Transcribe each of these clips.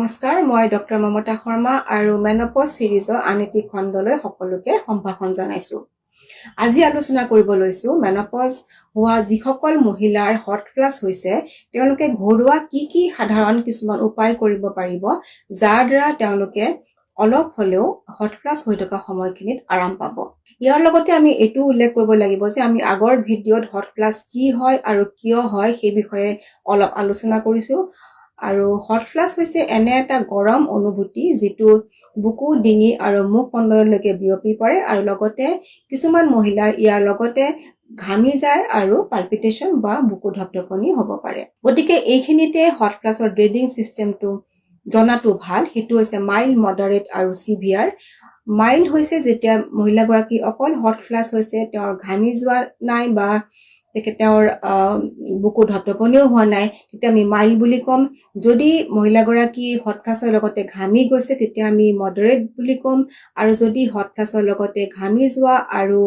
নমস্কাৰ, মই ডক্টৰ মমতা শৰ্মা আৰু মেনপজ সিৰিজৰ আনিতি খণ্ডলৈ সকলোকে সম্ভাষণ জনাইছো। আজি আলোচনা কৰিব লৈছো মেনপজ হোৱা যিসকল মহিলাৰ হট ফ্লাছ হৈছে তেওঁলোকে ঘৰুৱা কি সাধাৰণ কিছুমান উপায় কৰিব পাৰিব যাৰ দ্বাৰা তেওঁলোকে অলপ হলেও হট ফ্লাছ হৈ থকা সময়খিনিত আৰাম পাব। ইয়াৰ লগতে আমি এটো উল্লেখ কৰিব লাগিব যে আমি আগৰ ভিডিঅ'ত হট ফ্লাছ কি হয় আৰু কিয় হয় সেই বিষয়ে অলপ আলোচনা কৰিছো। আৰু হট ফ্লাছ হৈছে এনে এটা গৰম অনুভূতি যিটো বুকু ডিঙি আৰু মুখ মণ্ডললৈকে বিয়পি পৰে আৰু লগতে কিছুমান মহিলাৰ ইয়াৰ লগতে ঘামি যায় আৰু পালপিটেশন বা বুকু ধপধপনি হ'ব পাৰে। গতিকে এইখিনিতে হট ফ্লাছৰ গ্ৰেডিং সিস্টেমটো জনাটো ভাল। সেইটো হৈছে মাইল্ড, মডাৰেট আৰু সিভিয়াৰ। মাইল্ড হৈছে যেতিয়া মহিলাগৰাকী অকল হট ফ্লাছ হৈছে, তেওঁৰ ঘামি যোৱা নাই বা তেওঁৰ বুকু ধপধপনিও হোৱা নাই, তেতিয়া আমি মাইল্ড বুলি ক'ম। যদি মহিলাগৰাকী হট ফ্লাছৰ লগতে ঘামি গৈছে তেতিয়া আমি মডাৰেট বুলি ক'ম। আৰু যদি হট ফ্লাছৰ লগতে ঘামি যোৱা আৰু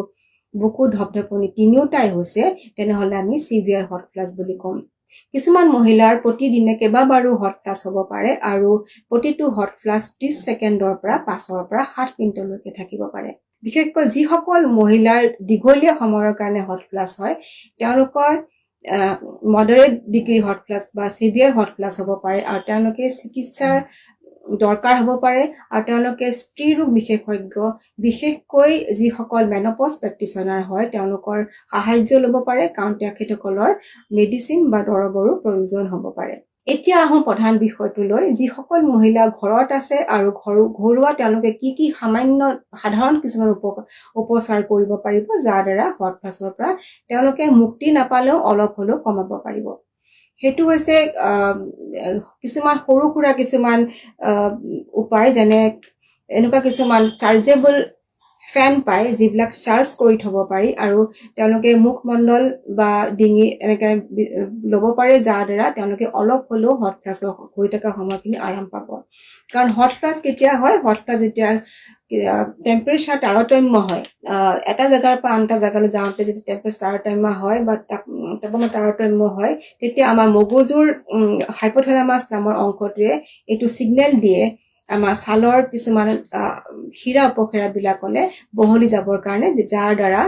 বুকু ধপধপনি তিনিওটাই হৈছে তেনেহলে আমি সিভিয়াৰ হট ফ্লাছ বুলি ক'ম। কিছুমান মহিলাৰ প্ৰতিদিনে কেইবাবাৰো হট ফ্লাছ হ'ব পাৰে আৰু প্ৰতিটো হট ফ্লাছ 30 ছেকেণ্ডৰ পৰা 5 পৰা 7 মিনিটলৈকে থাকিব পাৰে। বিশেষকৈ যিসকল মহিলাৰ দীঘলীয়া সময়ৰ কাৰণে হট ফ্লাছ হয় তেওঁলোকৰ মডাৰেট ডিগ্ৰী হট ফ্লাছ বা সিভিয়াৰ হট ফ্লাছ হ'ব পাৰে আৰু তেওঁলোকে চিকিৎসাৰ দৰকাৰ হ'ব পাৰে আৰু তেওঁলোকে স্ত্ৰী ৰোগ বিশেষজ্ঞ, বিশেষকৈ যিসকল মেনপজ প্ৰেক্টিশনাৰ হয় তেওঁলোকৰ সাহায্য ল'ব পাৰে, কাৰণ তেখেতসকলৰ মেডিচিন বা দৰৱৰো প্ৰয়োজন হ'ব পাৰে। এতিয়া আহোঁ প্ৰধান বিষয়টোলৈ। যিসকল মহিলা ঘৰত আছে আৰু ঘৰুৱা তেওঁলোকে কি সাধাৰণ কিছুমান উপচাৰ কৰিব পাৰিব যাৰ দ্বাৰা হট ফ্লাছৰ পৰা তেওঁলোকে মুক্তি নাপালেও অলপ হলেও কমাব পাৰিব। সেইটো হৈছে কিছুমান সৰু সুৰা কিছুমান উপায়, যেনে এনেকুৱা কিছুমান চাৰ্জেবল ফেন পায় যিবিলাক চাৰ্জ কৰি থব পাৰি আৰু তেওঁলোকে মুখমণ্ডল বা ডিঙি এনেকে ল'ব পাৰে যাৰ দ্বাৰা তেওঁলোকে অলপ হলেও হট ফ্লাছ হৈ থকা সময়খিনি আৰাম পাব। কাৰণ হট ফ্লাছ কেতিয়া হয়? হট ফ্লাছ যেতিয়া টেম্পাৰেচাৰ তাৰতম্য হয়, এটা জেগাৰ পৰা আন এটা জেগালৈ যাওঁতে যদি টেম্পাৰেচাৰ তাৰতম্য হয় বা তাপমাত্ৰা তাৰতম্য হয় তেতিয়া আমাৰ মগজুৰ হাইপথেলামাছ নামৰ অংশটোৱে এইটো সিগনেল দিয়ে আমাৰ ছালৰ কিছুমান শিৰা উপশিৰা বিলাকলে বহলি যাবৰ কাৰণে, যাৰ দ্বাৰা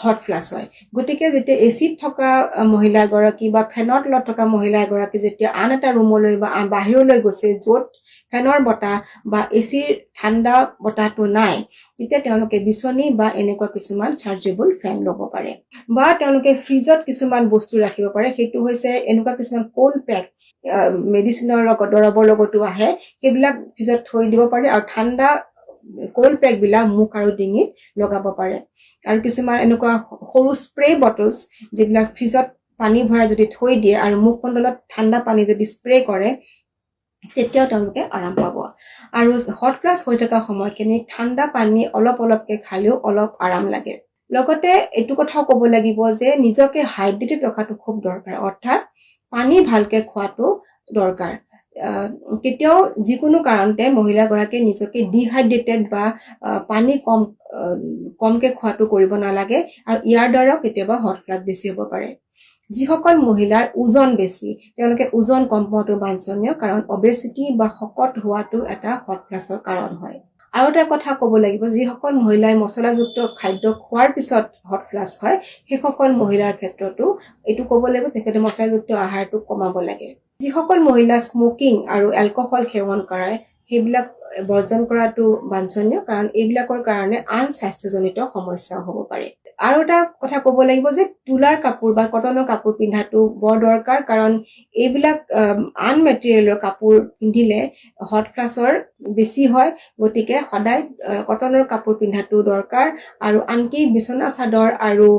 হট ফ্লাছ হয়। গতিকে যেতিয়া এচিড থকা মহিলা গৰাকী বা ফেনৰ তলত থকা মহিলা গৰাকী যেতিয়া আন এটা ৰুমলৈ বা বাহিৰলৈ গৈছে য'ত ফেনৰ বতাহ বা এচিৰ ঠাণ্ডা বতাহটো নাই, তেতিয়া তেওঁলোকে বিচনী বা এনেকুৱা কিছুমান চাৰ্জেবল ফেন ল'ব পাৰে বা তেওঁলোকে ফ্ৰিজত কিছুমান বস্তু ৰাখিব পাৰে। সেইটো হৈছে এনেকুৱা কিছুমান কোল্ড পেক, মেডিচিনৰ লগত দৰৱৰ লগতো আহে, সেইবিলাক ফ্ৰিজত থৈ দিব পাৰে আৰু ঠাণ্ডা কোল্ড পেক বিলাক মুখ আৰু ডিঙিত লগাব পাৰে। আৰু কিছুমান এনেকুৱা সৰু স্প্ৰে বটলছ যিবিলাক ফ্ৰিজত পানী ভৰাই যদি থৈ দিয়ে আৰু মুখমণ্ডলত ঠাণ্ডা পানী যদি স্প্ৰে কৰে তেতিয়াও তেওঁলোকে আৰাম পাব। আৰু হট ফ্লাছ হৈ থকা সময়খিনি ঠাণ্ডা পানী অলপকে খালেও অলপ আৰাম লাগে। লগতে এইটো কথাও ক'ব লাগিব যে নিজকে হাইড্ৰেটেড ৰখাটো খুব দৰকাৰ, অৰ্থাৎ পানী ভালকে খোৱাটো দৰকাৰ। কেতিয়াও যিকোনো কাৰণতে মহিলাগৰাকীয়ে নিজকে ডিহাইড্ৰেটেড বা পানী কমকে খোৱাটো কৰিব নালাগে আৰু ইয়াৰ দ্বাৰাও কেতিয়াবা হট ফ্লাছ বেছি হ'ব পাৰে। যিসকল মহিলাৰ ওজন বেছি তেওঁলোকে ওজন কম হোৱাটো বাঞ্ছনীয়, কাৰণ অবেচিটি বা শকত হোৱাটো এটা হট ফ্লাছৰ কাৰণ হয়। আৰু এটা কথা ক'ব লাগিব, যিসকল মহিলাই মছলাযুক্ত খাদ্য খোৱাৰ পিছত হট ফ্লাছ হয় সেইসকল মহিলাৰ ক্ষেত্ৰতো এইটো ক'ব লাগিব তেখেতে মছলাযুক্ত আহাৰটো কমাব লাগে। যিসকল মহিলা স্মোকিং আৰু এলকহল সেৱন কৰে সেইবিলাক বৰ্জন কৰাটো বাঞ্ছনীয়, কাৰণ এইবিলাকৰ কাৰণে আন স্বাস্থ্যজনিত সমস্যা হ'ব পাৰে। আৰু এটা কথা ক'ব লাগিব যে তুলাৰ কাপোৰ বা কটনৰ কাপোৰ পিন্ধাটো বৰ দৰকাৰ, কাৰণ এইবিলাক আন মেটেৰিয়েলৰ কাপোৰ পিন্ধিলে হট ফ্লাছৰ বেছি হয়। গতিকে সদায় কটনৰ কাপোৰ পিন্ধাটো দৰকাৰ আৰু আনকি বিছনা চাদৰ আৰু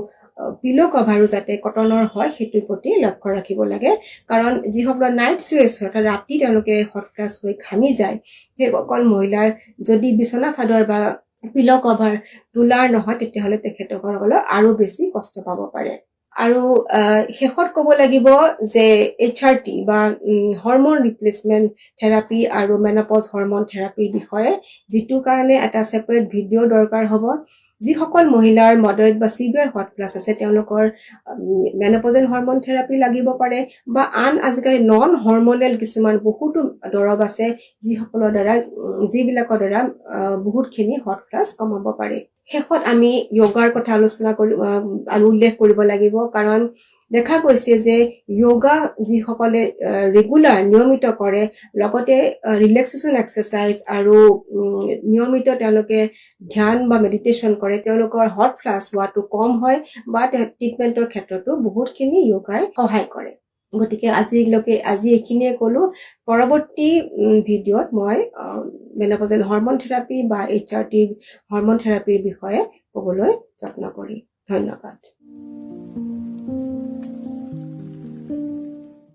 পিলো কভাৰো যাতে কটনৰ হয় সেইটোৰ প্ৰতি লক্ষ্য ৰাখিব লাগে। কাৰণ যিসকলৰ নাইট চুৱেচ হয়, ৰাতি তেওঁলোকে হট ফ্লাছ হৈ ঘামি যায়, সেইসকল মহিলাৰ যদি বিছনা চাদৰ বা পিলো কভাৰ তুলাৰ নহয় তেতিয়াহ'লে তেখেতসকলৰ আৰু বেছি কষ্ট পাব পাৰে। আৰু শেষত ক'ব লাগিব যে HRT বা হ'ৰমন ৰিপ্লেচমেন্ট থেৰাপি আৰু মেনপজ হ'ৰমন থেৰাপিৰ বিষয়ে, যিটো কাৰণে এটা সেপাৰেট ভিডিঅ' দৰকাৰ হ'ব, যিসকল মহিলাৰ মডাৰেট বা সিভিয়াৰ হট ফ্লাছ আছে তেওঁলোকৰ মেনোপজেল হৰমন থেৰাপি লাগিব পাৰে বা আন আজিকালি নন হৰমনেল কিছুমান বহুতো দৰৱ আছে যিবিলাকৰ দ্বাৰা বহুতখিনি হট ফ্লাছ কমাব পাৰে শেষত আমি যোগাৰ কথা উল্লেখ কৰিব লাগিব কাৰণ দেখা গৈছে যে যোগা যিসকলে ৰেগুলাৰ নিয়মিত কৰে লগতে ৰিলেক্সেশ্যন এক্সাৰসাইজ আৰু নিয়মিত তেওঁলোকে ধ্যান বা মেডিটেশ্যন কৰে তেওঁলোকৰ হট ফ্লাছ হোৱাটো কম হয় বা ট্ৰিটমেন্টৰ ক্ষেত্ৰতো বহুতখিনি যোগাই সহায় কৰে গতিকে আজি এইখিনিয়ে ক'লো পৰৱৰ্তী ভিডিঅ'ত মই মেনোপজেল হৰমন থেৰাপি বা HRT হৰমন থেৰাপিৰ বিষয়ে ক'বলৈ যত্ন কৰিম ধন্যবাদ